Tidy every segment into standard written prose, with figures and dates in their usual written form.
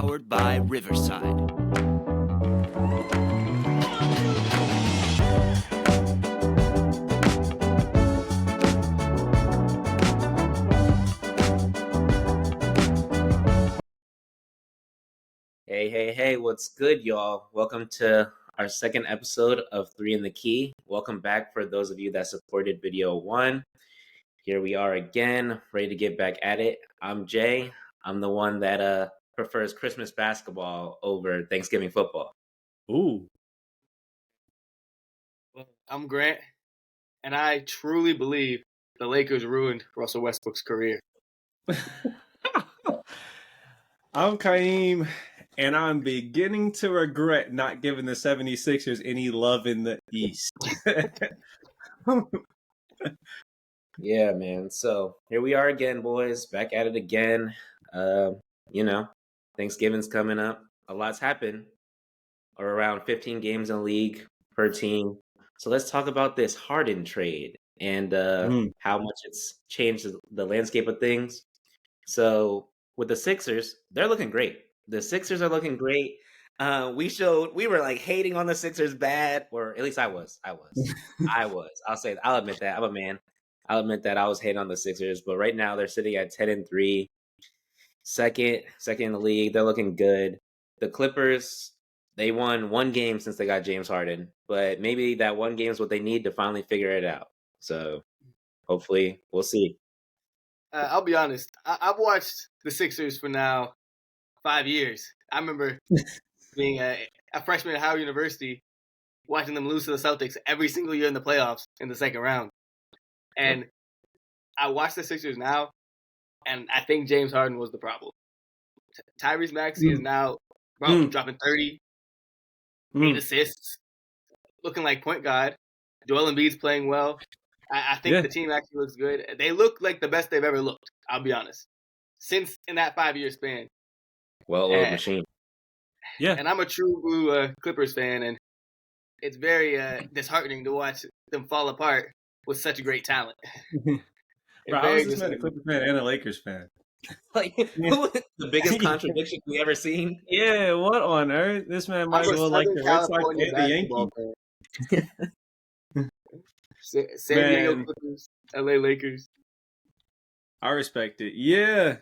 powered by Riverside. Hey, what's good, y'all? Welcome to our second episode of 3 in the Key. Welcome back for those of you that supported video 1. Here we are again, ready to get back at it. I'm Jay. I'm the one that prefers Christmas basketball over Thanksgiving football. Ooh. I'm Grant, and I truly believe the Lakers ruined Russell Westbrook's career. I'm Kaim, and I'm beginning to regret not giving the 76ers any love in the East. Yeah, man. So here we are again, boys. Back at it again. Thanksgiving's coming up. A lot's happened. Or around 15 games in the league per team. So let's talk about this Harden trade and how much it's changed the landscape of things. So with the Sixers, they're looking great. The Sixers are looking great. We were like hating on the Sixers bad, or at least I was. I'll admit that. I'm a man. I'll admit that I was hating on the Sixers, but right now they're sitting at 10-3, second in the league. They're looking good. The Clippers, they won one game since they got James Harden, but maybe that one game is what they need to finally figure it out. So hopefully we'll see. I'll be honest. I've watched the Sixers for now 5 years. I remember being a freshman at Howard University, watching them lose to the Celtics every single year in the playoffs in the second round. And I watch the Sixers now, and I think James Harden was the problem. Tyrese Maxey is now dropping 30, 8 assists, looking like point guard. Joel Embiid's playing well. I think the team actually looks good. They look like the best they've ever looked, I'll be honest, since in that 5-year span. Well-oiled machine. Yeah. And I'm a true blue Clippers fan, and it's very disheartening to watch them fall apart with such great talent. Bro, I was just a Clippers fan and a Lakers fan. Like the biggest contradiction we ever seen. Yeah, what on earth? This man might as well like the Red Sox and the Yankees. San Diego Clippers, LA Lakers. I respect it. Yeah.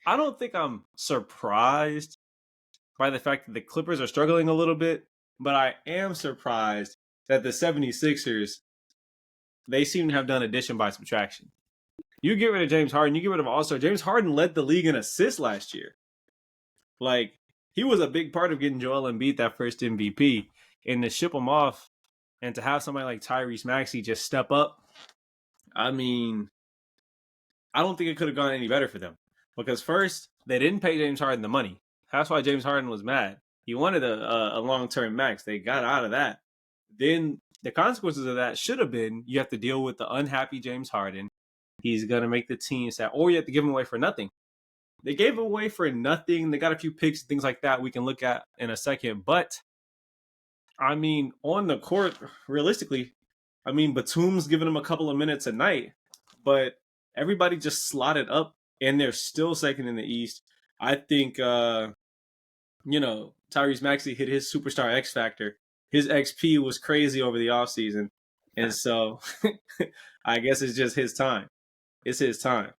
I don't think I'm surprised by the fact that the Clippers are struggling a little bit, but I am surprised that the 76ers, they seem to have done addition by subtraction. You get rid of James Harden, you get rid of All-Star. James Harden led the league in assists last year. Like, he was a big part of getting Joel Embiid that first MVP. And to ship him off and to have somebody like Tyrese Maxey just step up, I mean, I don't think it could have gone any better for them. Because first, they didn't pay James Harden the money. That's why James Harden was mad. He wanted a long-term max. They got out of that. Then the consequences of that should have been you have to deal with the unhappy James Harden. He's going to make the team sad. Or you have to give him away for nothing. They gave him away for nothing. They got a few picks and things like that we can look at in a second. But, I mean, on the court, realistically, I mean, Batum's giving him a couple of minutes a night. But everybody just slotted up, and they're still second in the East. I think, Tyrese Maxey hit his superstar X factor. His XP was crazy over the offseason. And so I guess it's just his time. It's his time.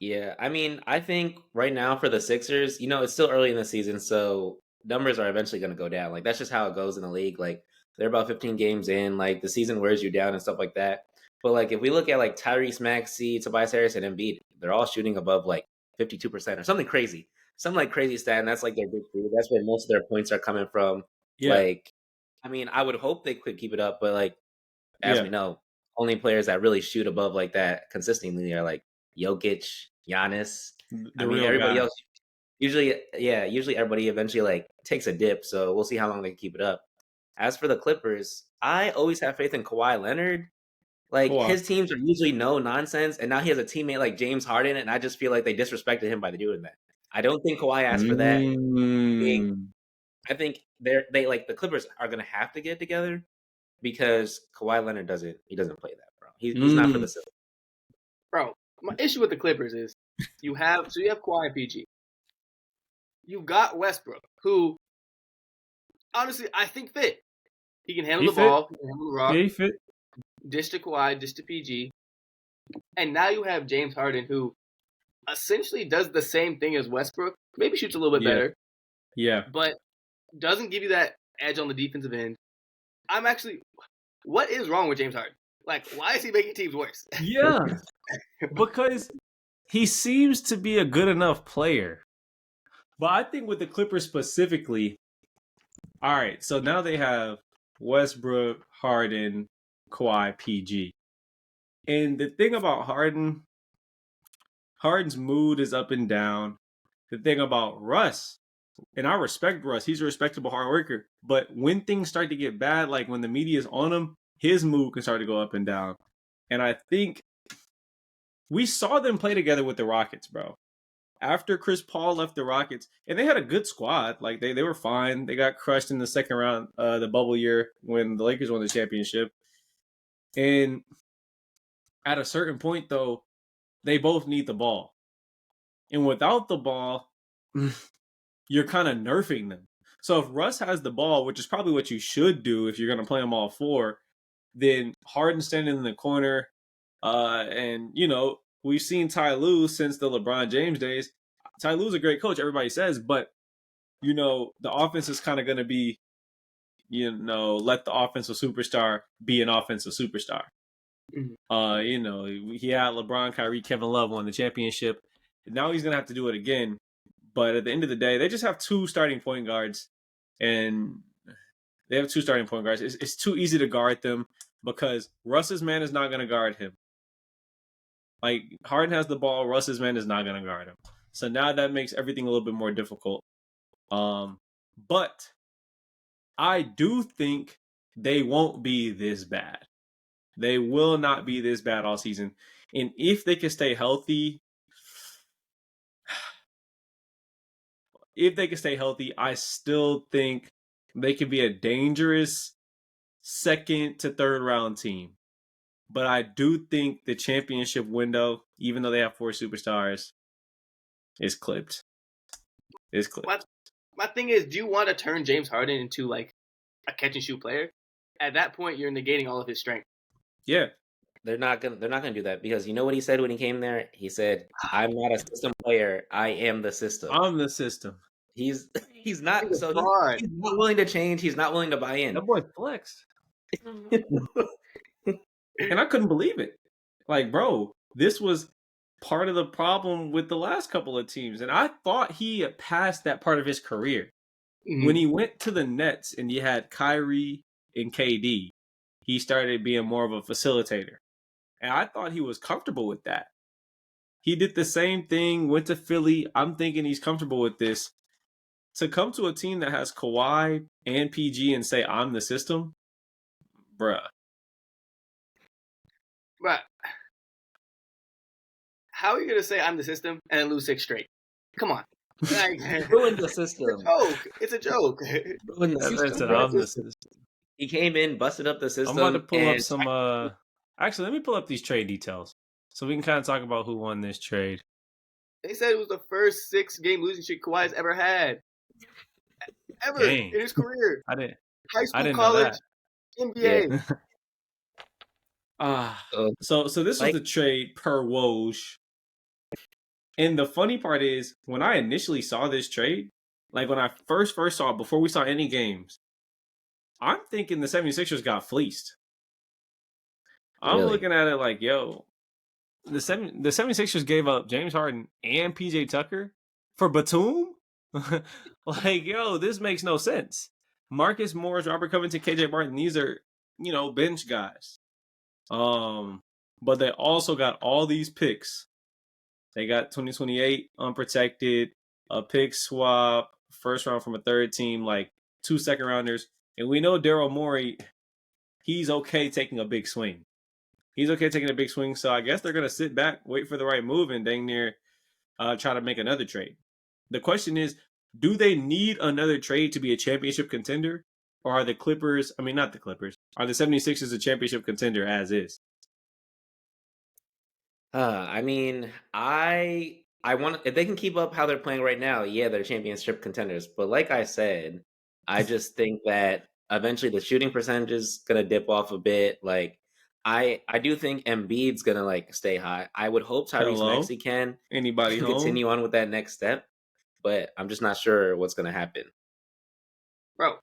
Yeah, I mean, I think right now for the Sixers, it's still early in the season, so numbers are eventually going to go down. Like, that's just how it goes in the league. Like, they're about 15 games in. Like, the season wears you down and stuff like that. But, like, if we look at, like, Tyrese Maxey, Tobias Harris, and Embiid, they're all shooting above, like, 52% or something crazy. Some, like, crazy stat, and that's, like, their big three. That's where most of their points are coming from. Yeah. Like, I mean, I would hope they could keep it up, but, like, as we know, only players that really shoot above like that consistently are, like, Jokic, Giannis. Everybody else, usually everybody eventually, like, takes a dip, so we'll see how long they can keep it up. As for the Clippers, I always have faith in Kawhi Leonard. Like, his teams are usually no nonsense, and now he has a teammate like James Harden, and I just feel like they disrespected him by doing that. I don't think Kawhi asked for that. I think the Clippers are gonna have to get it together because Kawhi Leonard doesn't play that, bro. He's not for the system. Bro, my issue with the Clippers is you have Kawhi and PG. you've got Westbrook, who honestly I think fit. He can handle He the fit. ball, he can handle the rock, Yeah, he fit. dish to Kawhi, dish to PG. And now you have James Harden, who essentially does the same thing as Westbrook, maybe shoots a little bit better, Yeah. but doesn't give you that edge on the defensive end. What is wrong with James Harden? Like, why is he making teams worse? Yeah. Because he seems to be a good enough player. But I think with the Clippers specifically, all right, so now they have Westbrook, Harden, Kawhi, PG. And the thing about Harden's mood is up and down. The thing about Russ, and I respect Russ, he's a respectable hard worker. But when things start to get bad, like when the media is on him, his mood can start to go up and down. And I think we saw them play together with the Rockets, bro. After Chris Paul left the Rockets, and they had a good squad. Like, they were fine. They got crushed in the second round, the bubble year, when the Lakers won the championship. And at a certain point, though, they both need the ball. And without the ball, you're kind of nerfing them. So if Russ has the ball, which is probably what you should do if you're going to play them all four, then Harden standing in the corner, and, you know, we've seen Ty Lue since the LeBron James days. Ty Lue's a great coach, everybody says, but, you know, the offense is kind of going to be, you know, let the offensive superstar be an offensive superstar. Mm-hmm. You know, he had LeBron, Kyrie, Kevin Love won the championship. Now he's going to have to do it again. But at the end of the day, they just have two starting point guards. And they have two starting point guards. It's too easy to guard them because Russ's man is not going to guard him. Like, Harden has the ball, Russ's man is not going to guard him. So now that makes everything a little bit more difficult. But I do think they won't be this bad. They will not be this bad all season. And if they can stay healthy, I still think they could be a dangerous second to third round team. But I do think the championship window, even though they have four superstars, is clipped. It's clipped. My thing is, do you want to turn James Harden into like a catch and shoot player? At that point, you're negating all of his strength. Yeah. They're not gonna do that because you know what he said when he came there? He said, "I'm not a system player. I am the system." I'm the system. He's not he's not willing to change. He's not willing to buy in. That boy flexed. And I couldn't believe it. Like, bro, this was part of the problem with the last couple of teams. And I thought he had passed that part of his career. Mm-hmm. When he went to the Nets and you had Kyrie and KD, he started being more of a facilitator. And I thought he was comfortable with that. He did the same thing, went to Philly. I'm thinking he's comfortable with this. To come to a team that has Kawhi and PG and say, I'm the system, bruh. But how are you going to say I'm the system and then lose 6 straight? Come on. Ruin the system. It's a joke. Ruin the system. He came in, busted up the system. I'm about to pull up some... Actually, let me pull up these trade details so we can kind of talk about who won this trade. They said it was the first 6-game losing streak Kawhi's ever had. Ever in his career. I didn't. High school, college, NBA. Yeah. So this was the trade per Woj. And the funny part is, when I initially saw this trade, like when I first saw it, before we saw any games, I'm thinking the 76ers got fleeced. I'm looking at it like, yo, the 76ers gave up James Harden and PJ Tucker for Batum? Like, yo, this makes no sense. Marcus Morris, Robert Covington, KJ Martin, these are, you know, bench guys. But they also got all these picks. They got 2028 unprotected, a pick swap, first round from a third team, like 2 second rounders. And we know Daryl Morey, he's okay taking a big swing. So I guess they're going to sit back, wait for the right move, and dang near try to make another trade. The question is, do they need another trade to be a championship contender? Or are the Clippers, are the 76ers a championship contender as is? I if they can keep up how they're playing right now, yeah, they're championship contenders. But like I said, I just think that eventually the shooting percentage is gonna dip off a bit. Like I do think Embiid's gonna like stay high. I would hope Tyrese Hello? Maxey can Anybody home? continue on with that next step, but I'm just not sure what's gonna happen. Bro,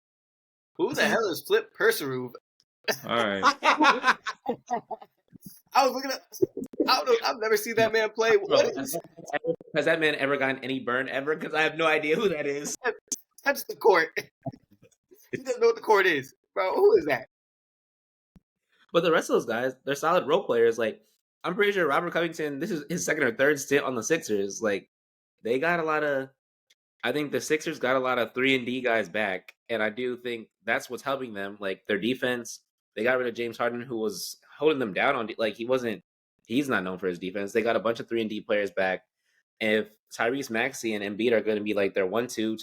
who the hell is Filip Petrusev? All right. I was looking at. I don't know. I've never seen that man play. What is Has that man ever gotten any burn ever? Because I have no idea who that is. touch the court? He doesn't know what the court is, bro. Who is that? But the rest of those guys, they're solid role players. Like I'm pretty sure Robert Covington, this is his second or third stint on the Sixers. Like they got a lot of. I think the Sixers got a lot of 3-and-D guys back, and I do think that's what's helping them. Like their defense, they got rid of James Harden, who was holding them down on. Like he's not known for his defense. They got a bunch of 3-and-D players back. If Tyrese Maxey and Embiid are going to be like their 1-2,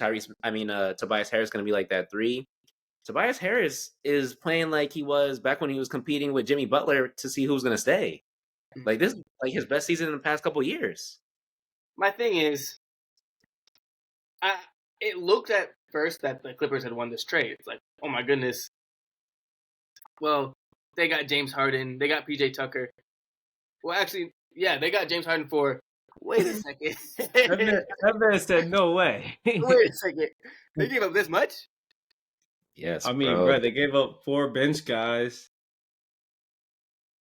Tobias Harris is going to be like that 3. Tobias Harris is playing like he was back when he was competing with Jimmy Butler to see who's going to stay. Like this, is like his best season in the past couple years. My thing is, it looked at first that the Clippers had won this trade. It's like, oh my goodness. Well, they got James Harden. They got PJ Tucker. Well, actually, yeah, they got James Harden for. Wait a second. That man said no way. Wait a second. They gave up this much? Yes, I mean, bro, they gave up 4 bench guys.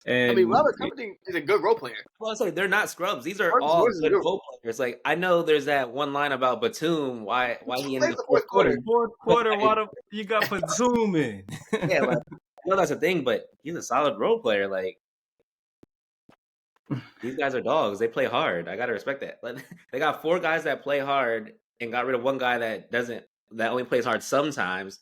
And I mean, Robert Covington is a good role player. Well, it's like they're not scrubs. These are Marcus all Morris is good good. role players. Like I know there's that one line about Batum. Why he in Plays the the fourth quarter? Fourth quarter, you got Batum in. Yeah, like, I know that's a thing, but he's a solid role player. Like these guys are dogs. They play hard. I gotta respect that. Like, they got 4 guys that play hard and got rid of one guy that doesn't. That only plays hard sometimes.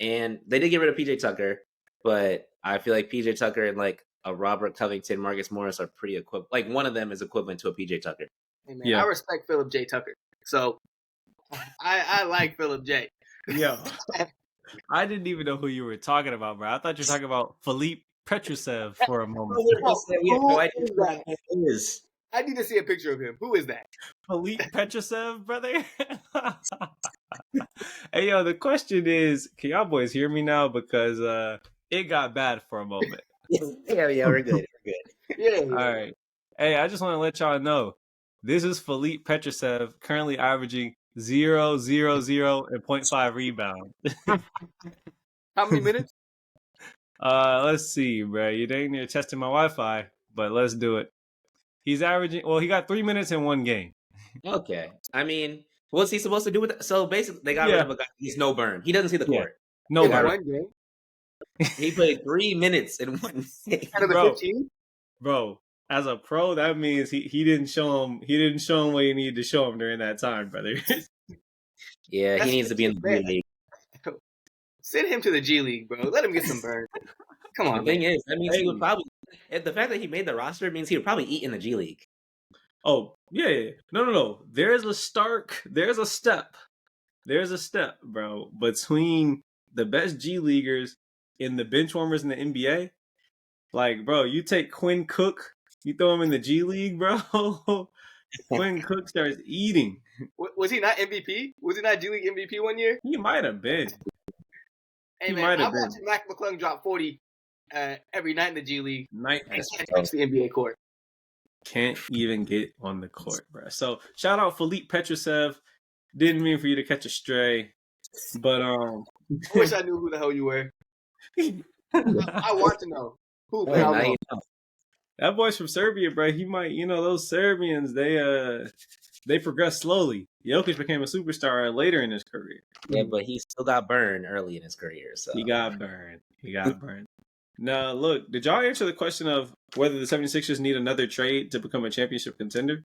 And they did get rid of PJ Tucker, but I feel like PJ Tucker and like a Robert Covington, Marcus Morris are pretty equivalent. Like one of them is equivalent to a PJ Tucker. Hey, man, I respect Philip J. Tucker. So I like Philip J. Yo, I didn't even know who you were talking about, bro. I thought you were talking about Filip Petrusev for a moment. We have no idea who that is. I need to see a picture of him. Who is that? Filip Petrusev, brother? Hey, yo, the question is, can y'all boys hear me now? Because it got bad for a moment. Yeah, we're good. Yeah. All right. Hey, I just want to let y'all know, this is Filip Petrusev, currently averaging 0, 0, 0, and 0.5 rebound. How many minutes? Let's see, bro. You dang near testing my Wi-Fi, but let's do it. He's averaging. Well, he got 3 minutes in one game. Okay. I mean, what's he supposed to do with that? So basically, they got rid of a guy. He's no burn. He doesn't see the court. No Got burn. one game. He played 3 minutes in one game. Out of the Bro. 15? Bro, as a pro, that means he didn't show him. He didn't show him what he needed to show him during that time, brother. Yeah, That's he needs to be in the bad. G League. Send him to the G League, bro. Let him get some burn. Come The on, thing man. is, that means he would probably. The fact that he made the roster means he would probably eat in the G League. Oh, yeah. No. There's a step, bro, between the best G Leaguers and the bench warmers in the NBA. Like, bro, you take Quinn Cook, you throw him in the G League, bro. Quinn Cook starts eating. Was he not MVP? Was he not G League MVP one year? He might have been. Hey, He man, might I have been. watched Mac McClung drop 40 every night in the G League. Night And can't touch the NBA court. can't even get on the court, bro. So shout out Filip Petrusev. Didn't mean for you to catch a stray, but I wish I knew who the hell you were. I want to know who. But Well, I'll now know. you know. that boy's from Serbia, bro. He might, those Serbians, they progress slowly. Jokic became a superstar later in his career. Yeah, but he still got burned early in his career. So He got burned. Now, look, did y'all answer the question of whether the 76ers need another trade to become a championship contender?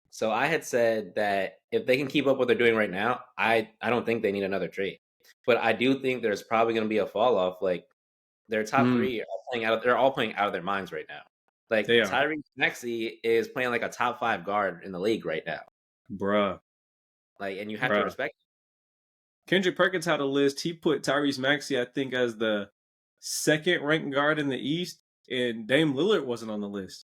So I had said that if they can keep up what they're doing right now, I don't think they need another trade. But I do think there's probably going to be a fall off. Like their top 3 are playing out. They're all playing out of their minds right now. Like They are. Tyrese Maxey is playing like a top 5 guard in the league right now. Bruh. Like, and you have to Bruh. respect. Kendrick Perkins had a list. He put Tyrese Maxey, I think, as the second ranked guard in the East, and Dame Lillard wasn't on the list.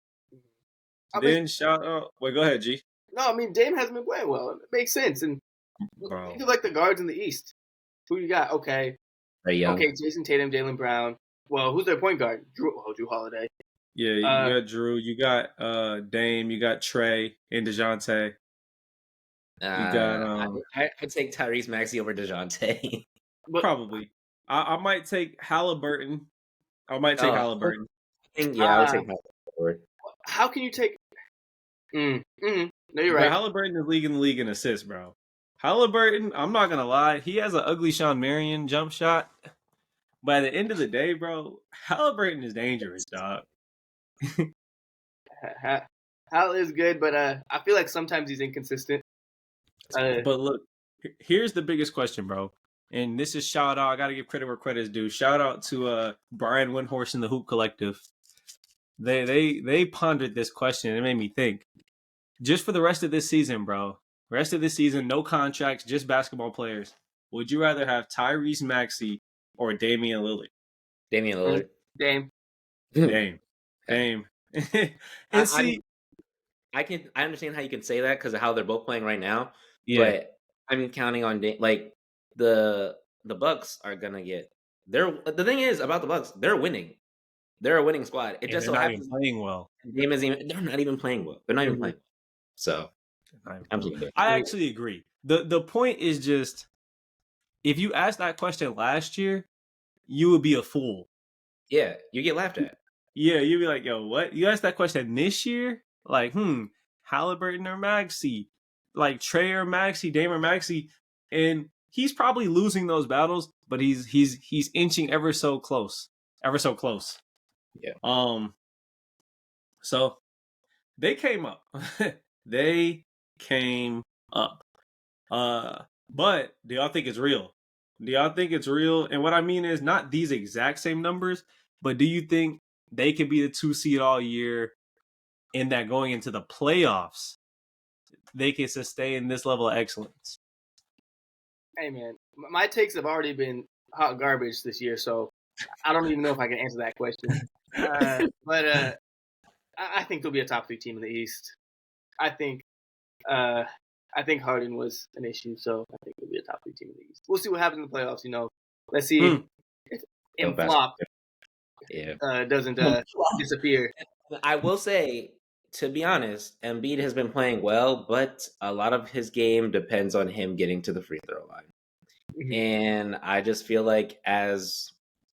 Then shout out. Wait, go ahead, G. No, I mean Dame hasn't been playing well. It makes sense. And Bro. think of like the guards in the East. Who you got? Okay, Jason Tatum, Jaylen Brown. Well, who's their point guard? Drew Holiday. Yeah, you got Drew, you got Dame, you got Trey and DeJounte. You got I'd take Tyrese Maxey over DeJounte. Probably. I might take Halliburton. I might take Halliburton. I would take Halliburton. How can you take? No, you're right. But Halliburton is leading the league in assists, bro. Halliburton, I'm not gonna lie, he has an ugly Sean Marion jump shot. But at the end of the day, bro, Halliburton is dangerous, dog. Hal is good, but I feel like sometimes he's inconsistent. But look, here's the biggest question, bro. And this is shout out. I gotta give credit where credit is due. Shout out to Brian Windhorst and the Hoop Collective. They pondered this question and it made me think. Just for the rest of this season, bro. Rest of this season, no contracts, just basketball players. Would you rather have Tyrese Maxey or Damian Lillard? Damian Lillard. Dame. And I understand how you can say that because of how they're both playing right now. Yeah. But I'm counting on the Bucks are gonna get. The thing is about the Bucks, they're winning. They're a winning squad. It just so happens playing well. They're not even playing well. They're not even playing well. So I actually agree. The point is just if you asked that question last year, you would be a fool. Yeah, you get laughed at. Yeah, you'd be like, yo, what? You asked that question this year? Like, Halliburton or Maxey? Like Trey or Maxey, Dame or Maxey? And he's probably losing those battles, but he's inching ever so close. Yeah. So they came up. They came up. But do y'all think it's real? Do y'all think it's real? And what I mean is not these exact same numbers, but do you think they could be the 2 seed all year and that going into the playoffs, they can sustain this level of excellence? Hey, man, my takes have already been hot garbage this year, so I don't even know if I can answer that question. But I think they'll be a top 3 team in the East. I think Harden was an issue, so I think it'll be a top 3 team in the East. We'll see what happens in the playoffs. Let's see if flop doesn't disappear. I will say, to be honest, Embiid has been playing well, but a lot of his game depends on him getting to the free throw line. Mm-hmm. And I just feel like as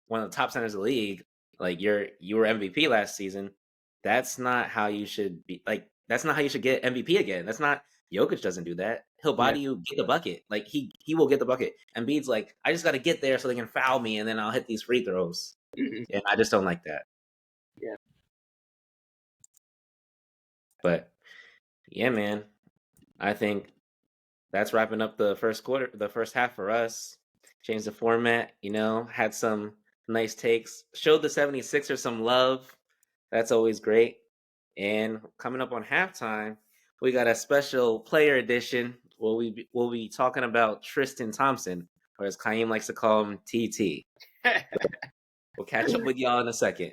one of the top centers of the league, like you were MVP last season. That's not how you should be. Like that's not how you should get MVP again. That's not. Jokic doesn't do that. He'll body you, get the bucket. Like he will get the bucket. Embiid's like, I just got to get there so they can foul me, and then I'll hit these free throws. Mm-hmm. And I just don't like that. Yeah. But yeah, man, I think that's wrapping up the first half for us. Changed the format, had some nice takes, showed the 76ers some love. That's always great. And coming up on halftime, we got a special player edition. We'll be talking about Tristan Thompson, or as Kaim likes to call him, TT. We'll catch up with y'all in a second.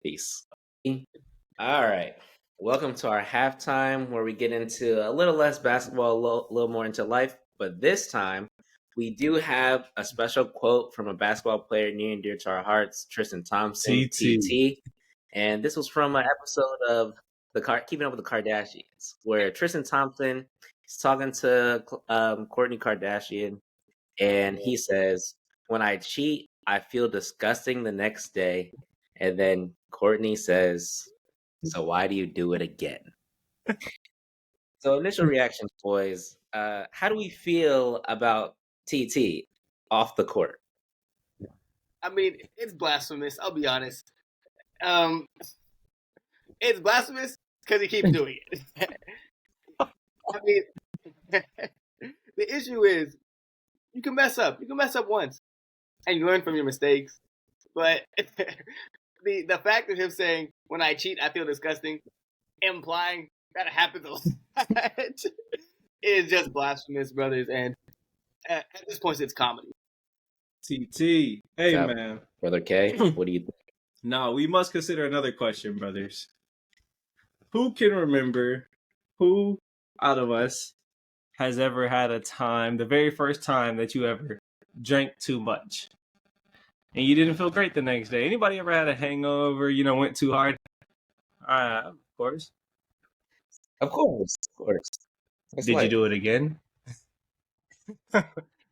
Peace. All right. Welcome to our halftime, where we get into a little less basketball, a little more into life. But this time, we do have a special quote from a basketball player near and dear to our hearts, Tristan Thompson, TT. And this was from an episode of Keeping Up with the Kardashians, where Tristan Thompson is talking to Kourtney Kardashian, and he says, "When I cheat, I feel disgusting the next day." And then Kourtney says, "So why do you do it again?" So initial reactions, boys. How do we feel about TT off the court? I mean, it's blasphemous. I'll be honest. It's blasphemous because he keeps doing it. I mean, the issue is you can mess up. You can mess up once, and you learn from your mistakes. But the fact of him saying, "When I cheat, I feel disgusting," implying that it happens a lot, is just blasphemous, brothers. And at this point, it's comedy. TT, hey man, Brother K, what do you think? No, we must consider another question, brothers. Who can remember who out of us has ever had a time, the very first time that you ever drank too much and you didn't feel great the next day? Anybody ever had a hangover, went too hard? Of course. Of course. That's Did you do it again?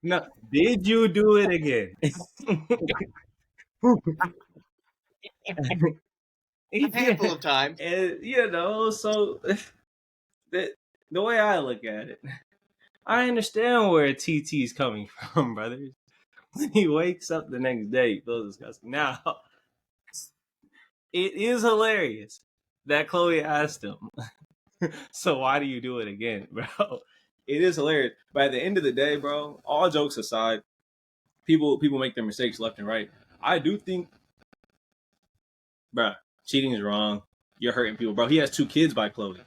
No. Did you do it again? A handful of times. And, so the way I look at it, I understand where TT's coming from, brothers. When he wakes up the next day, he feels disgusting. Now, it is hilarious that Khloe asked him, so why do you do it again, bro? It is hilarious. But at the end of the day, bro, all jokes aside, people make their mistakes left and right. I do think, bro, cheating is wrong. You're hurting people, bro. He has 2 kids by Khloe.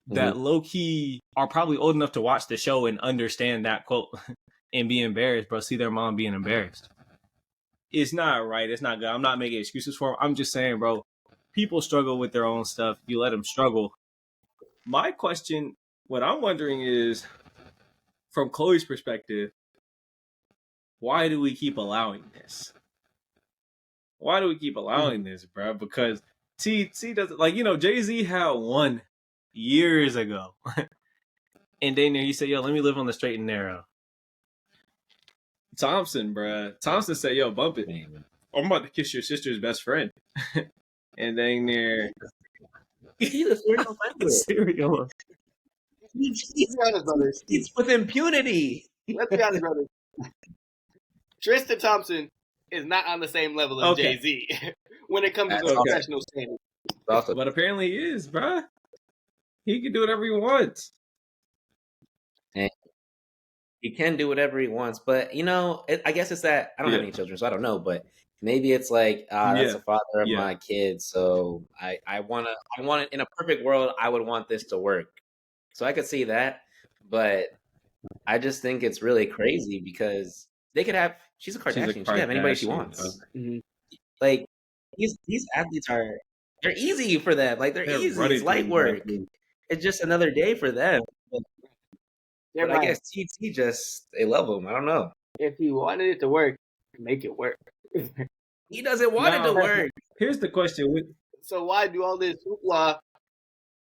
That low-key are probably old enough to watch the show and understand that quote and be embarrassed, bro. See their mom being embarrassed. It's not right. It's not good. I'm not making excuses for them. I'm just saying, bro, people struggle with their own stuff. You let them struggle. My question, what I'm wondering is, from Khloe's perspective, why do we keep allowing this? Why do we keep allowing this, bro? Because T doesn't, Jay-Z had one years ago. And then he said, yo, let me live on the straight and narrow. Thompson, bruh. Thompson said, yo, bump it. I'm about to kiss your sister's best friend. And then there... He's a serial offender. Serial. Let's be honest, brothers. He's with impunity. Let's be honest, brothers. Tristan Thompson is not on the same level as Jay-Z when it comes to the professional standard. But apparently he is, bruh. He can do whatever he wants. And he can do whatever he wants. But, I guess it's that I don't have any children, so I don't know. But maybe it's like, that's the father of my kids. So I want it in a perfect world. I would want this to work. So I could see that. But I just think it's really crazy because they could have, she's a Kardashian. She can have anybody she wants. Mm-hmm. Like, these athletes they're easy for them. Like, they're easy. It's light work. It's just another day for them. But I guess TT they love him. I don't know. If he wanted it to work, make it work. He doesn't want it to work. Here's the question. So why do all this hoopla?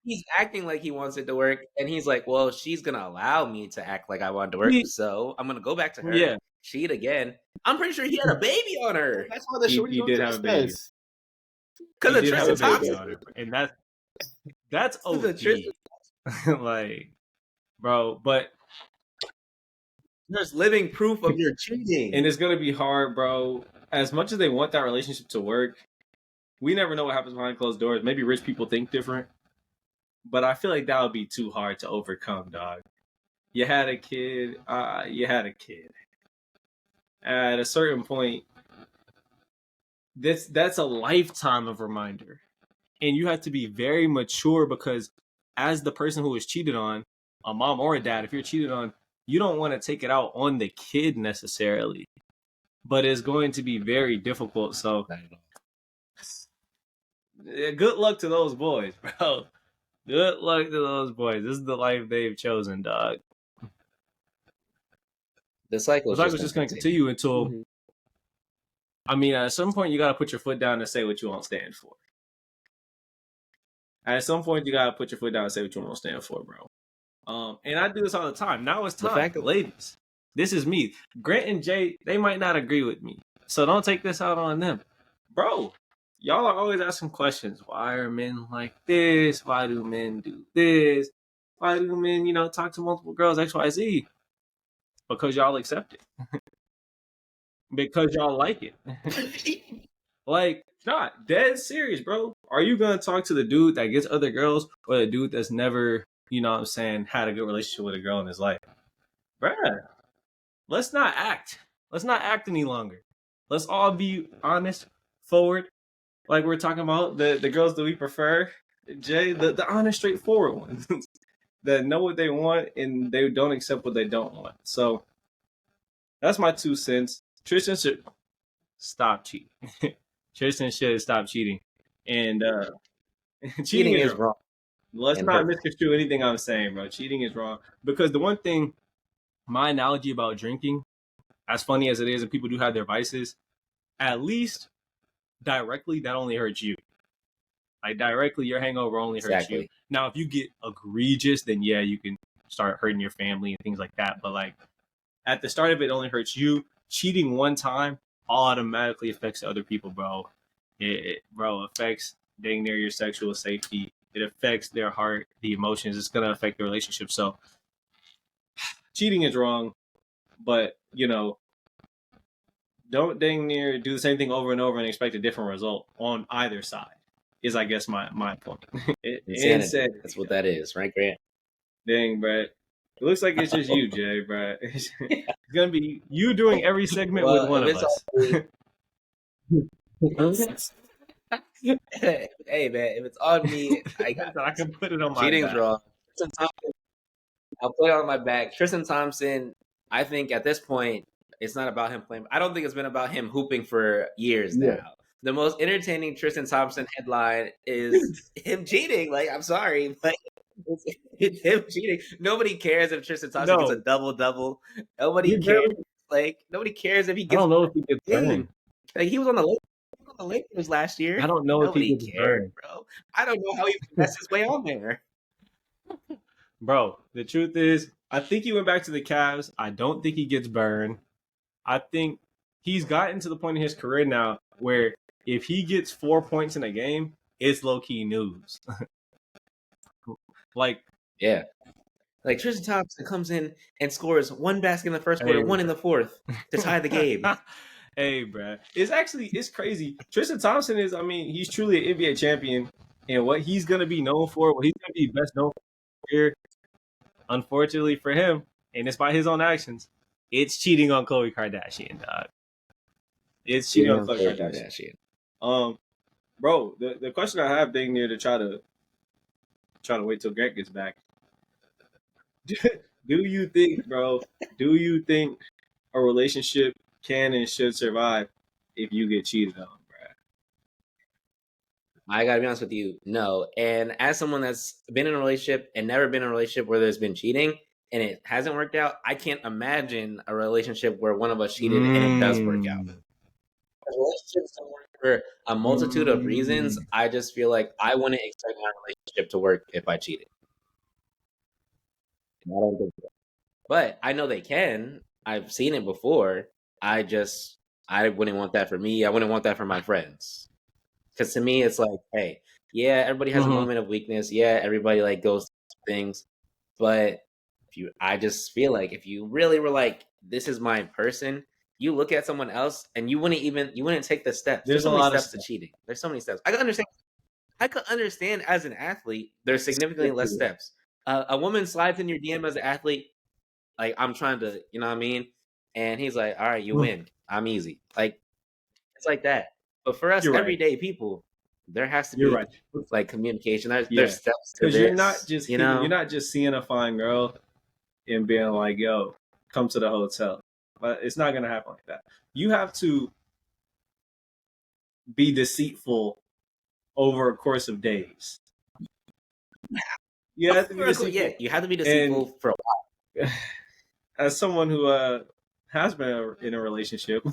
He's acting like he wants it to work, and he's like, well, she's going to allow me to act like I want it to work, so I'm going to go back to her, cheat again. I'm pretty sure he had a baby on her. That's why the shorty did have a baby. Because of Tristan Thompson. And that's OP. Like, bro, but there's living proof of your cheating. And it's going to be hard, bro. As much as they want that relationship to work, we never know what happens behind closed doors. Maybe rich people think different. But I feel like that would be too hard to overcome, dog. You had a kid. At a certain point, that's a lifetime of reminder. And you have to be very mature because as the person who was cheated on, a mom or a dad, if you're cheated on, you don't want to take it out on the kid necessarily. But it's going to be very difficult. So good luck to those boys, bro. Good luck to those boys. This is the life they've chosen, dog. The cycle is just going to continue until, I mean, at some point, you got to put your foot down and say what you won't stand for. At some point, you got to put your foot down and say what you won't stand for, bro. And I do this all the time. Now it's time. Ladies, this is me. Grant and Jay, they might not agree with me. So don't take this out on them. Bro, y'all are always asking questions. Why are men like this? Why do men do this? Why do men, talk to multiple girls, X, Y, Z? Because y'all accept it. Because y'all like it. Like, not dead serious, bro. Are you going to talk to the dude that gets other girls or the dude that's never, had a good relationship with a girl in his life? Bruh, let's not act. Let's not act any longer. Let's all be honest, forward. Like we're talking about the girls that we prefer. Jay, the honest, straightforward ones that know what they want and they don't accept what they don't want. So that's my 2 cents. Tristan should stop cheating. Tristan should stop cheating. And cheating is wrong. Let's And not her, misconstrue anything I'm saying, bro. Cheating is wrong. Because the one thing, my analogy about drinking, as funny as it is, and people do have their vices, at least directly, that only hurts you. Like directly, your hangover only hurts you. exactly. Now, if you get egregious, then yeah, you can start hurting your family and things like that. But like at the start of it, only hurts you. Cheating one time automatically affects other people, bro. It affects dang near your sexual safety. It affects their heart, the emotions. It's gonna affect the relationship. So cheating is wrong, but don't dang near do the same thing over and over and expect a different result on either side. Is I guess my point. Insanity. That's what that is, right, Grant? Dang, bro. It looks like it's just you, Jay, bro. It's gonna be you doing every segment with one of us. Hey man, if it's on me, I got I can put it on my cheating's back. wrong. Tristan Thompson, I'll put it on my back. Tristan Thompson, I think at this point, it's not about him playing. I don't think it's been about him hooping for years now. The most entertaining Tristan Thompson headline is him cheating. Like, I'm sorry, but it's him cheating. Nobody cares if Tristan Thompson gets a double-double. Nobody cares. Like, nobody cares if he I gets. don't know if he gets burned. Like, he was on the Lakers last year. I don't know Nobody if he gets cared, burned, bro. I don't know how he messed his way on there. bro. The truth is, I think he went back to the Cavs. I don't think he gets burned. I think he's gotten to the point in his career now where if he gets 4 points in a game, it's low key news. Like, yeah. Like Tristan Thompson comes in and scores one basket in the first quarter, one in the fourth to tie the game. Hey, bro. It's crazy. Tristan Thompson is, he's truly an NBA champion. And what he's going to be known for, what he's going to be best known for here, unfortunately for him, and it's by his own actions, it's cheating on Khloe Kardashian, dog. It's cheating on Khloe Kardashian. Bro, the question I have dang near to try to wait till Grant gets back. Do you think, bro, a relationship can and should survive if you get cheated on, bro? I gotta be honest with you, no. And as someone that's been in a relationship and never been in a relationship where there's been cheating and it hasn't worked out, I can't imagine a relationship where one of us cheated and it does work out. Relationships don't work for a multitude of reasons. I just feel like I wouldn't expect my relationship to work if I cheated. I don't think so. But I know they can. I've seen it before. I wouldn't want that for me. I wouldn't want that for my friends. Because to me, it's like, hey, yeah, everybody has a moment of weakness. Yeah, everybody like goes through things. But I just feel like if you really were like, this is my person, you look at someone else and you wouldn't take the steps. There's so many steps to cheating. There's so many steps. I could understand as an athlete, there's significantly less steps. A woman slides in your DM as an athlete, like I'm trying to, you know what I mean? And he's like, all right, you win. I'm easy. Like, it's like that. But for us everyday people, there has to be like communication. There's steps to this. Because you're not just seeing a fine girl and being like, yo, come to the hotel. But it's not gonna happen like that. You have to be deceitful over a course of days. You have to be deceitful. Yeah, you have to be deceitful for a while. As someone who has been in a relationship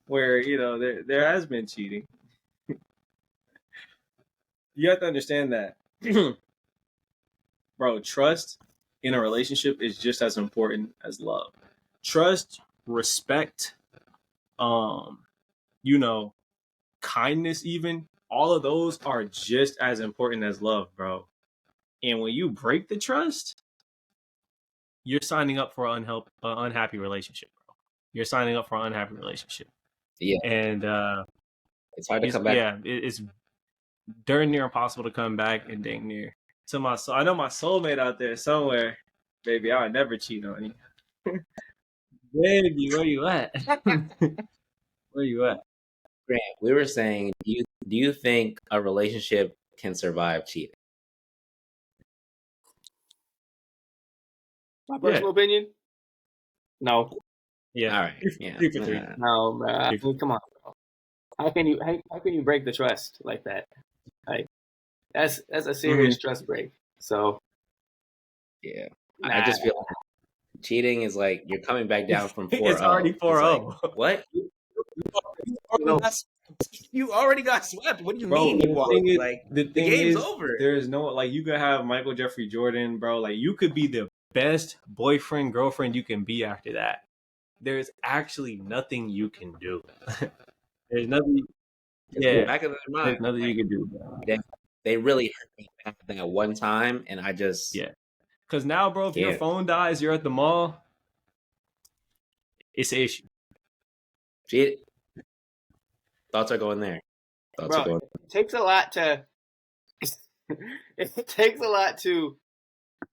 where there has been cheating, you have to understand that, bro. Trust in a relationship is just as important as love. Trust, respect, kindness, even all of those are just as important as love, bro. And when you break the trust, you're signing up for an unhappy relationship, bro. You're signing up for an unhappy relationship. Yeah. And it's hard to come back. Yeah, it's darn near impossible to come back and dang near. To my soul, I know my soulmate out there somewhere, baby. I would never cheat on you. Baby, where you at? Where you at? Grant, we were saying, do you think a relationship can survive cheating? My personal opinion? No. Yeah. All right. Yeah. No, bro. Come on, bro. How can you break the trust like that? Like, That's a serious trust break. So yeah, I just feel like cheating is like you're coming back down from 4-0. It's already 4-0. Like, what? You already got swept. What do you mean you won? Like the game's over. There is no like you could have Michael Jeffrey Jordan, bro. Like you could be the best boyfriend, girlfriend you can be after that. There's actually nothing you can do. There's nothing. Yeah, back of their mind, there's nothing you can do. Bro. They really hurt me back that one time, and I just Because now, bro, if your phone dies, you're at the mall. It's an issue. Cheat. Thoughts are going there. It takes a lot to. It takes a lot to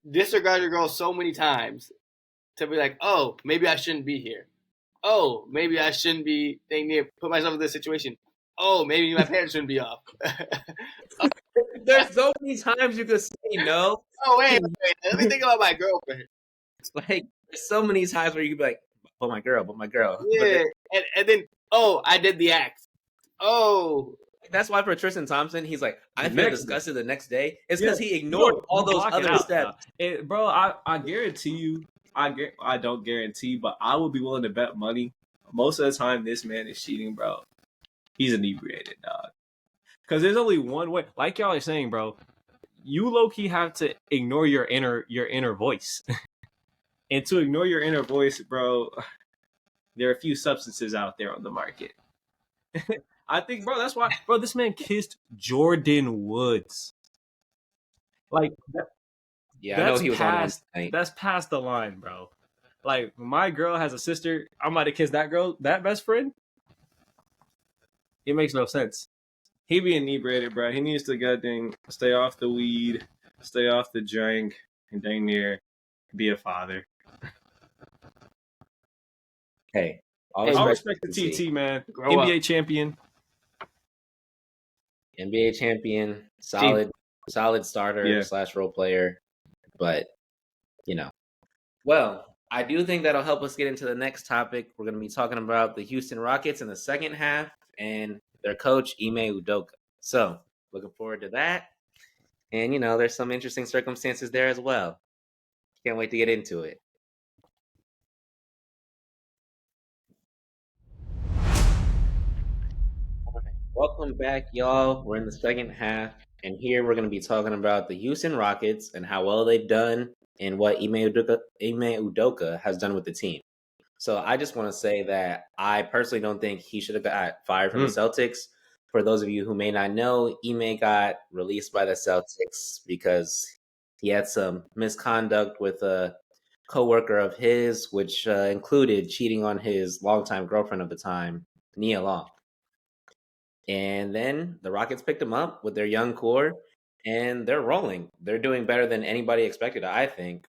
disregard your girl so many times to be like, oh, maybe I shouldn't be here. Oh, maybe I shouldn't be put myself in this situation. Oh, maybe my parents shouldn't be off. There's so many times you could say no. Oh, wait. Let me think about my girlfriend. It's like there's so many times where you could be like, but my girl. Yeah, and then, oh, I did the act. Oh. That's why for Tristan Thompson, he's like, I feel disgusted the next day. It's because he ignored all those other steps. Bro, I guarantee you, I don't guarantee, but I would be willing to bet money. Most of the time, this man is cheating, bro. He's inebriated, dog. Because there's only one way. Like y'all are saying, bro, you low-key have to ignore your inner voice. And to ignore your inner voice, bro, there are a few substances out there on the market. I think, bro, that's why, bro, this man kissed Jordan Woods. Like, I know he was past, that's past the line, bro. Like, my girl has a sister. I might have kissed that girl, that best friend. It makes no sense. He be inebriated, bro. He needs to goddamn stay off the weed, stay off the drink, and dang near be a father. Hey, I'll respect the TT, man. NBA champion. NBA champion, solid starter / role player. But, well, I do think that'll help us get into the next topic. We're going to be talking about the Houston Rockets in the second half and their coach, Ime Udoka. So, looking forward to that. And, there's some interesting circumstances there as well. Can't wait to get into it. Welcome back, y'all. We're in the second half, and here we're going to be talking about the Houston Rockets and how well they've done and what Ime Udoka has done with the team. So I just want to say that I personally don't think he should have got fired from the Celtics. For those of you who may not know, Ime got released by the Celtics because he had some misconduct with a coworker of his, which included cheating on his longtime girlfriend of the time, Nia Long. And then the Rockets picked him up with their young core, and they're rolling. They're doing better than anybody expected, I think.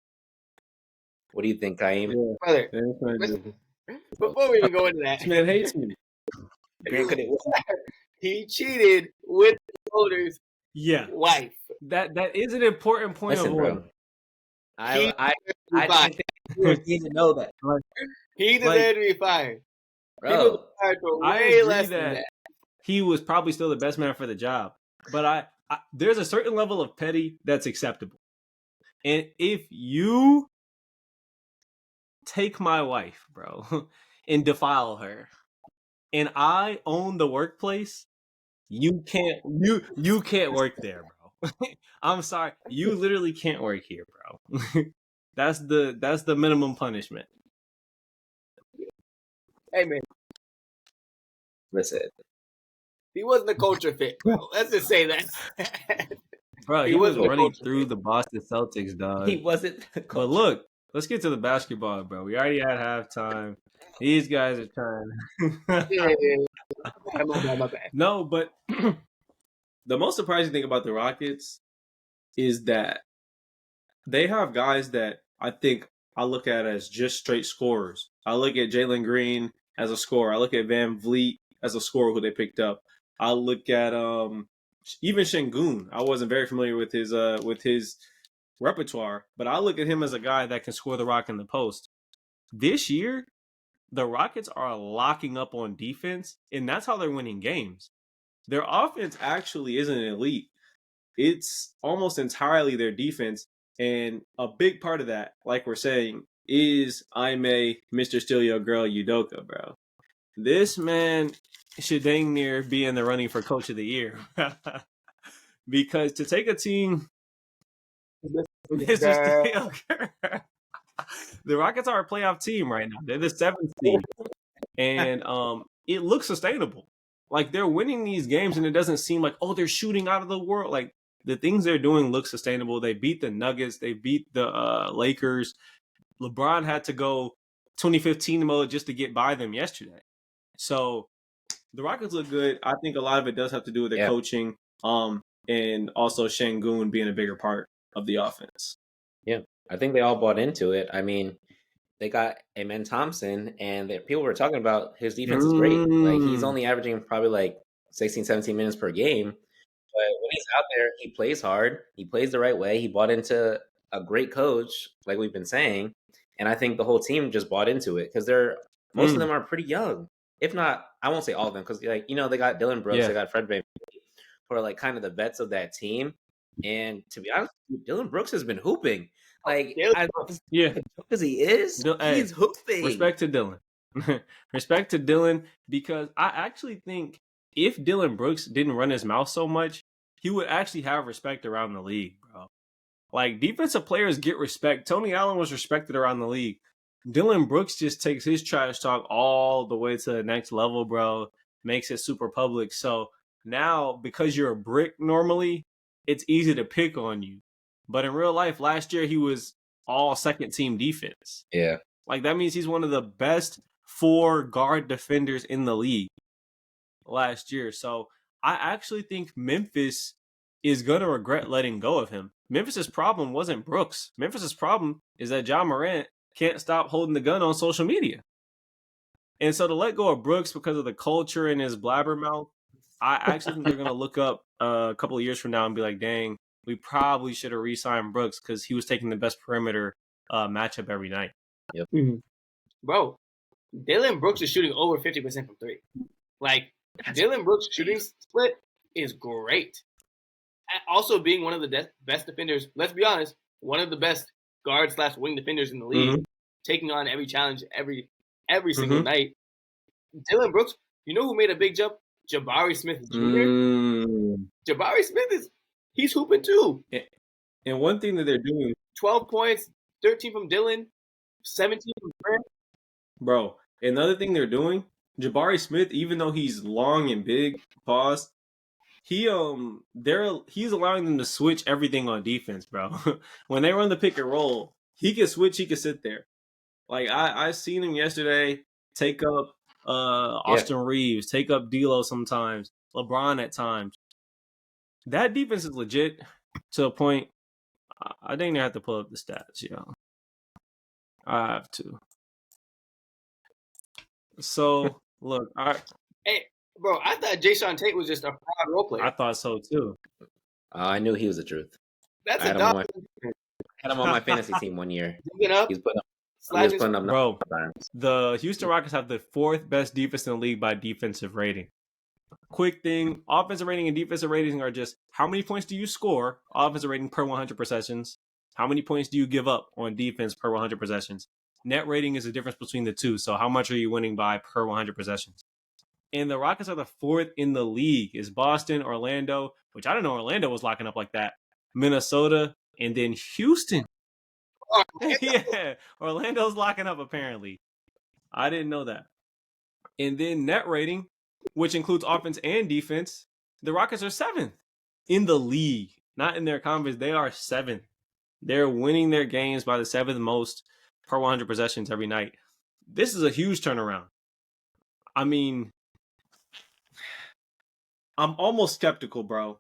What do you think, Kaim? Brother, before we even go into that, this man hates me. He cheated with the owner's wife. That is an important point. Listen, bro. I didn't think he didn't know that. He deserved to be fired. Bro, he was fired for way less than that. He was probably still the best man for the job. But I there's a certain level of petty that's acceptable. And if you take my wife, bro, and defile her, and I own the workplace, you can't work there, bro. I'm sorry. You literally can't work here, bro. That's the minimum punishment. Hey man. Listen. He wasn't a culture fit, bro. Let's just say that. Bro, he was running through the Boston Celtics, dog. He wasn't. But look, let's get to the basketball, bro. We already had halftime. These guys are trying. My bad. No, but the most surprising thing about the Rockets is that they have guys that I think I look at as just straight scorers. I look at Jalen Green as a scorer. I look at Van Vliet as a scorer who they picked up. I look at even Şengün. I wasn't very familiar with his repertoire, but I look at him as a guy that can score the rock in the post. This year, the Rockets are locking up on defense, and that's how they're winning games. Their offense actually isn't elite. it's almost entirely their defense. And a big part of that, like we're saying, is I'm a Mr. Steal Your Girl Udoka, bro. This man should dang near be in the running for Coach of the Year. Because to take a team, Mr. Steal Your Girl, the Rockets are a playoff team right now. They're the 7th seed. And it looks sustainable. Like, they're winning these games, and it doesn't seem like, oh, they're shooting out of the world. Like, the things they're doing look sustainable. They beat the Nuggets. They beat the Lakers. LeBron had to go 2015 mode just to get by them yesterday. So the Rockets look good. I think a lot of it does have to do with their coaching, and also Şengün being a bigger part of the offense. Yeah, I think they all bought into it. I mean, they got Amen Thompson, and people were talking about his defense is great. Like, he's only averaging probably like 16, 17 minutes per game. But when he's out there, he plays hard. He plays the right way. He bought into a great coach, like we've been saying. And I think the whole team just bought into it because most of them are pretty young. If not, I won't say all of them because, like, they got Dylan Brooks, they got Fred VanVleet, who are like kind of the vets of that team. And to be honest, Dylan Brooks has been hooping. Like, because he is, he's hooping. Respect to Dylan. Respect to Dylan, because I actually think if Dylan Brooks didn't run his mouth so much, he would actually have respect around the league, bro. Like, defensive players get respect. Tony Allen was respected around the league. Dylan Brooks just takes his trash talk all the way to the next level, bro. Makes it super public. So now, because you're a brick normally, it's easy to pick on you. But in real life, last year, he was all second-team defense. Yeah. Like, that means he's one of the best 4 guard defenders in the league last year. So I actually think Memphis is going to regret letting go of him. Memphis's problem wasn't Brooks. Memphis's problem is that Ja Morant can't stop holding the gun on social media. And so to let go of Brooks because of the culture and his blabbermouth, I actually think they're going to look up a couple of years from now and be like, dang, we probably should have re-signed Brooks because he was taking the best perimeter matchup every night. Yep. Bro, Dylan Brooks is shooting over 50% from 3. Like, Dylan Brooks' shooting split is great. Also being one of the best defenders, let's be honest, one of the best guard/wing defenders in the league, taking on every challenge every single night. Dylan Brooks, you know who made a big jump? Jabari Smith Jr. Jabari Smith he's hooping too. And one thing that they're doing, 12 points, 13 from Dylan, 17 from Grant. Bro, another thing they're doing, Jabari Smith, even though he's long and big, he's allowing them to switch everything on defense, bro. When they run the pick and roll, he can switch, he can sit there. Like, I seen him yesterday take up Austin Reeves, take up D'Lo sometimes, LeBron at times. That defense is legit to a point. I think I have to pull up the stats, yo. I have to. So, look, Hey, bro, I thought Jason Tate was just a fraud role player. I thought so too. I knew he was the truth. That's I a dog. had him on my fantasy team one year. Digging up, He was putting up bro. numbers. The Houston Rockets have the 4th best defense in the league by defensive rating. Quick thing, offensive rating and defensive rating are just how many points do you score, offensive rating per 100 possessions, how many points do you give up on defense per 100 possessions. Net rating is the difference between the two, so how much are you winning by per 100 possessions. And the Rockets are the 4th in the league. Is Boston, Orlando, which I don't know Orlando was locking up like that, Minnesota, and then Houston. Yeah, Orlando's locking up apparently. I didn't know that. And then net rating, which includes offense and defense, the Rockets are 7th in the league. Not in their conference. They are 7th. They're winning their games by the 7th most per 100 possessions every night. This is a huge turnaround. I mean, I'm almost skeptical, bro.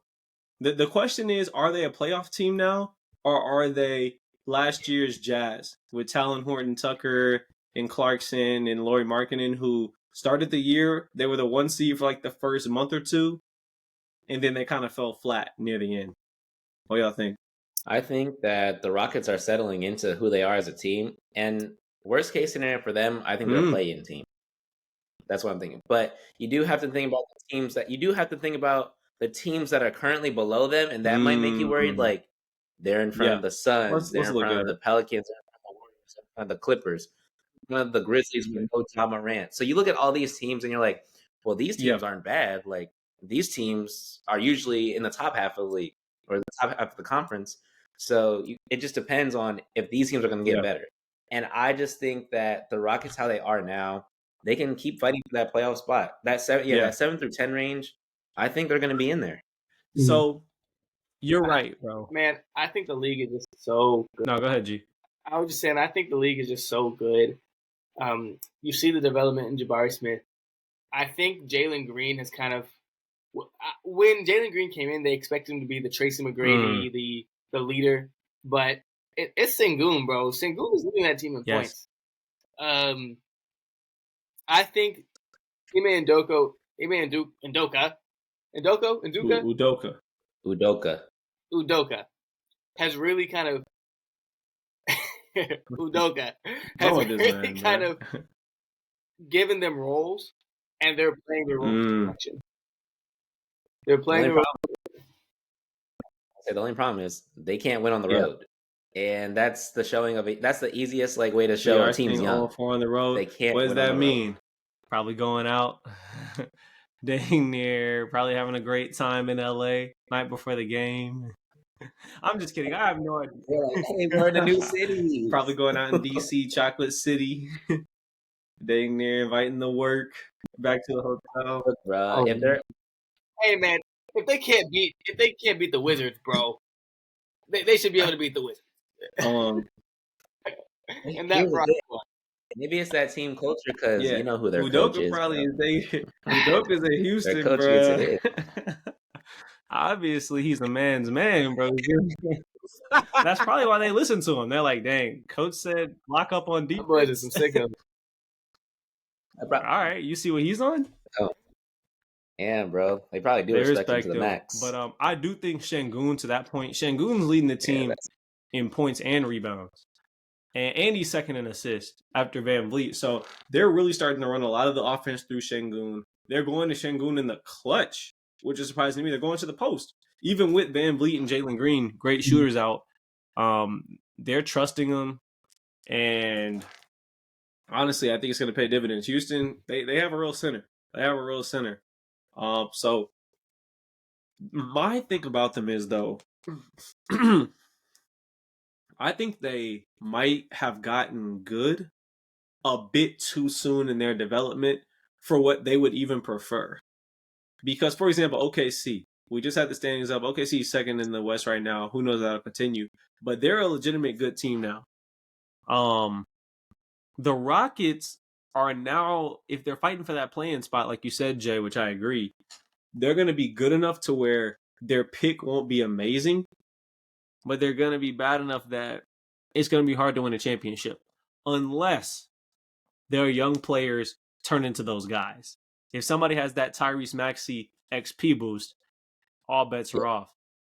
The question is, are they a playoff team now? Or are they last year's Jazz with Talon Horton-Tucker and Clarkson and Lauri Markkanen, who started the year, they were the 1 seed for like the first month or two, and then they kind of fell flat near the end. What y'all think? I think that the Rockets are settling into who they are as a team. And worst case scenario for them, I think they're a play-in team. That's what I'm thinking. But you do have to think about the teams that you do have to think about the teams that are currently below them, and that might make you worried. Like they're in front of the Suns, they're in front of the Pelicans, they're in front of the Warriors, they're in front of the Clippers, one of the Grizzlies with no Ja Morant. So you look at all these teams, and you're like, well, these teams aren't bad. Like these teams are usually in the top half of the league or the top half of the conference. So it just depends on if these teams are going to get better. And I just think that the Rockets, how they are now, they can keep fighting for that playoff spot. That 7 through 10 range, I think they're going to be in there. So you're right, bro. Man, I think the league is just so good. No, go ahead, G. I was just saying, I think the league is just so good. You see the development in Jabari Smith. I think Jalen Green has kind of, when Jalen Green came in, they expected him to be the Tracy McGrady, the leader, but it's Sengun, bro. Sengun is leading that team in points. I think Udoka has really kind of given them roles, and they're playing their role to perfection. They're playing their role. The only problem is they can't win on the road. And that's the showing of it. That's the easiest way to show a team's young. All 4 on the road. They can't. What does that mean? Probably going out, dang near, probably having a great time in LA night before the game. I'm just kidding. I have no idea. Hey, we're in a new city. Probably going out in DC, Chocolate City. Dang near, inviting the work back to the hotel. Look, bro, hey man, if they can't beat the Wizards, bro, they should be able to beat the Wizards. And that maybe it's that team culture because you know who their coach is. Udoka's in Houston, bro. Obviously, he's a man's man, bro. That's probably why they listen to him. They're like, dang, coach said lock up on defense. Boy, there's some sickos. All right, you see what he's on? Oh. Yeah, bro. They probably do respect him to the max. But I do think Sengun, to that point, Sengun's leading the team in points and rebounds. And he's second in assists after Van Vliet. So they're really starting to run a lot of the offense through Sengun. They're going to Sengun in the clutch, which is surprising to me. They're going to the post. Even with Van Vliet and Jalen Green, great shooters out, they're trusting them. And honestly, I think it's going to pay dividends. Houston, they have a real center. So my thing about them is, though, I think they might have gotten good a bit too soon in their development for what they would even prefer. Because, for example, OKC, we just had the standings up. OKC is second in the West right now. Who knows if that'll continue? But they're a legitimate good team now. The Rockets are now, if they're fighting for that play-in spot, like you said, Jay, which I agree, they're going to be good enough to where their pick won't be amazing, but they're going to be bad enough that it's going to be hard to win a championship unless their young players turn into those guys. If somebody has that Tyrese Maxey XP boost, all bets are off.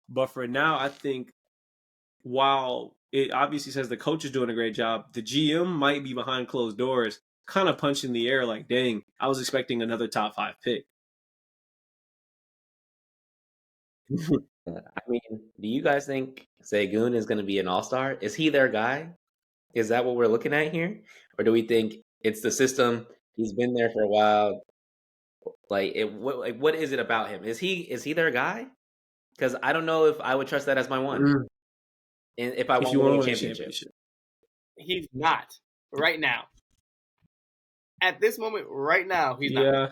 But for now, I think while it obviously says the coach is doing a great job, the GM might be behind closed doors, kind of punching the air like, dang, I was expecting another top 5 pick. I mean, do you guys think Sengun is going to be an all-star? Is he their guy? Is that what we're looking at here? Or do we think it's the system? He's been there for a while. What is it about him? Is he their guy? Because I don't know if I would trust that as my one. And if I want to win a championship. He's not right now. At this moment, right now, he's not. Yeah.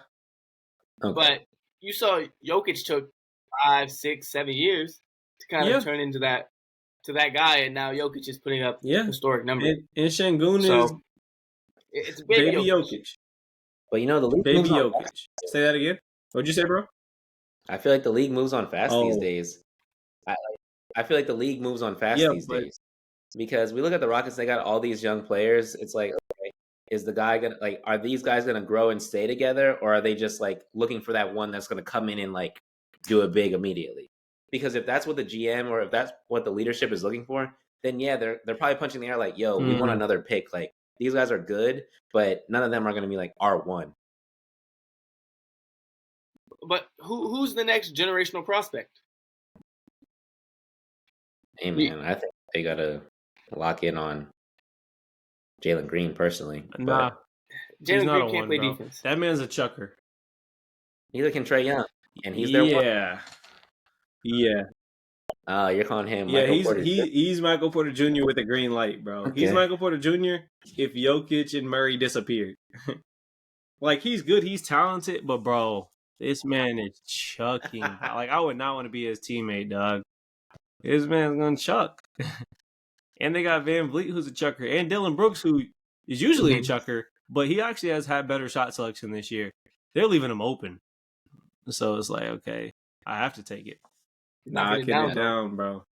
Okay. But you saw Jokic took 5, 6, 7 years to kind of turn into that guy, and now Jokic is putting up historic numbers. And Sengun is it's baby Jokic. But you know the league baby Jokic. Say that again. What'd you say, bro? I feel like the league moves on fast these days. I feel like the league moves on fast these days because we look at the Rockets. They got all these young players. It's like, okay, is the guy gonna are these guys gonna grow and stay together, or are they just like looking for that one that's gonna come in and like do it big immediately? Because if that's what the GM or if that's what the leadership is looking for, then they're probably punching the air like, yo, we want another pick. Like these guys are good, but none of them are gonna be like R1. But who's the next generational prospect? Hey man, I think they gotta lock in on Jalen Green personally. Nah, But he's Jalen not Green a can't one, play bro. defense. That man's a chucker. neither can Trae Young, and he's their one. Yeah. You're calling him Yeah, Michael Porter Jr.? he's Michael Porter Jr. with a green light, bro. Okay. He's Michael Porter Jr. if Jokic and Murray disappeared. Like, he's good, he's talented, but bro, this man is chucking. Like, I would not want to be his teammate, dog. This man's gonna chuck. And they got Van Vliet, who's a chucker, and Dylan Brooks, who is usually a chucker, but he actually has had better shot selection this year. They're leaving him open. So it's like, okay, I have to take it. Knocking it down, bro.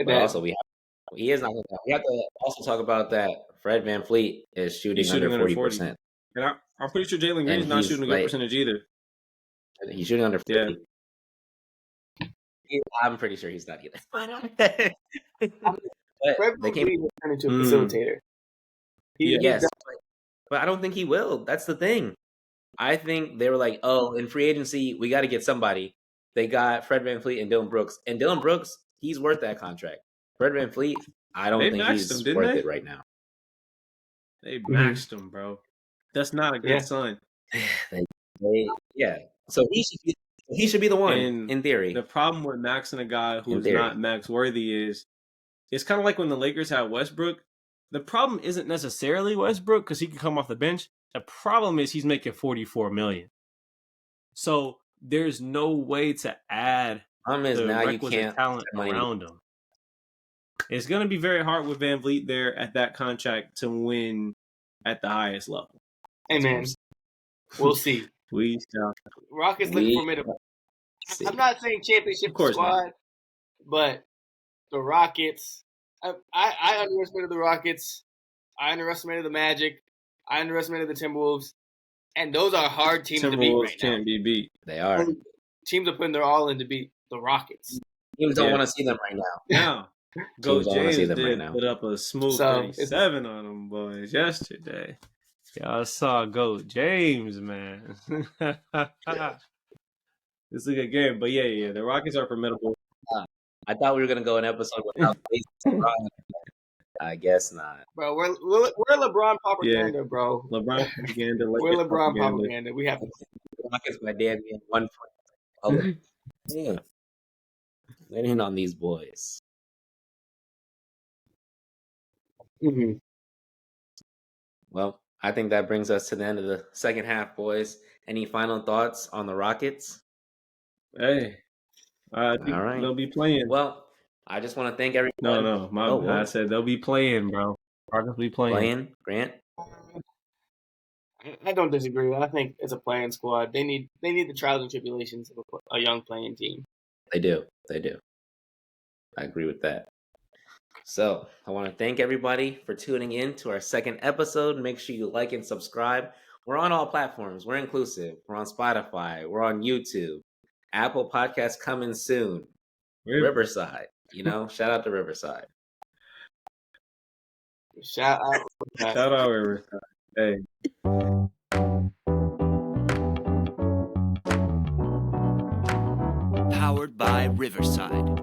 But also, he is knocking it down. We have to also talk about that Fred VanVleet is shooting under 40%. And I'm pretty sure Jalen Green's not shooting a good percentage either. He's shooting under 40. Yeah. I'm pretty sure he's not either. Fred VanVleet will turn into a facilitator. Yes, but I don't think he will. That's the thing. I think they were like, oh, in free agency, we got to get somebody. They got Fred VanVleet and Dylan Brooks. And Dylan Brooks, he's worth that contract. Fred VanVleet, I don't think he's worth it right now. They maxed him, bro. That's not a good sign. Yeah. So he should be the one, in theory. The problem with maxing a guy who's not max worthy is it's kind of like when the Lakers had Westbrook. The problem isn't necessarily Westbrook because he can come off the bench. The problem is he's making $44 million. So there's no way to add the requisite talent around him. It's going to be very hard with Van Vliet there at that contract to win at the highest level. Hey, man. We'll see. We shall. Rockets look formidable. I'm not saying championship squad, but the Rockets. I underestimated the Rockets. I underestimated the Magic. I underestimated the Timberwolves. And those are hard teams to beat right now. Can't be beat. They are. Teams are putting their all in to beat the Rockets. Teams don't want to see them right now. Go James did put up a smooth 37 on them boys yesterday. Y'all saw Goat James, man. It's a good game. But yeah, the Rockets are formidable. I thought we were going to go an episode without LeBron. I guess not. Bro, we're LeBron propaganda, bro. LeBron propaganda. We're LeBron propaganda. We have to. Rockets, my dad, being 1 point. Damn. Let in on these boys. Mm-hmm. Well, I think that brings us to the end of the second half, boys. Any final thoughts on the Rockets? Hey, I think they'll be playing. Well, I just want to thank everyone. No, I said they'll be playing, bro. Rockets will be playing. Playing, Grant? I don't disagree. I think it's a playing squad. They need the trials and tribulations of a young playing team. They do. I agree with that. So I want to thank everybody for tuning in to our second episode. Make sure you like and subscribe. We're on all platforms. We're inclusive. We're on Spotify. We're on YouTube. Apple Podcasts coming soon. Riverside. Shout out to Riverside. Shout out Riverside. Hey. Powered by Riverside.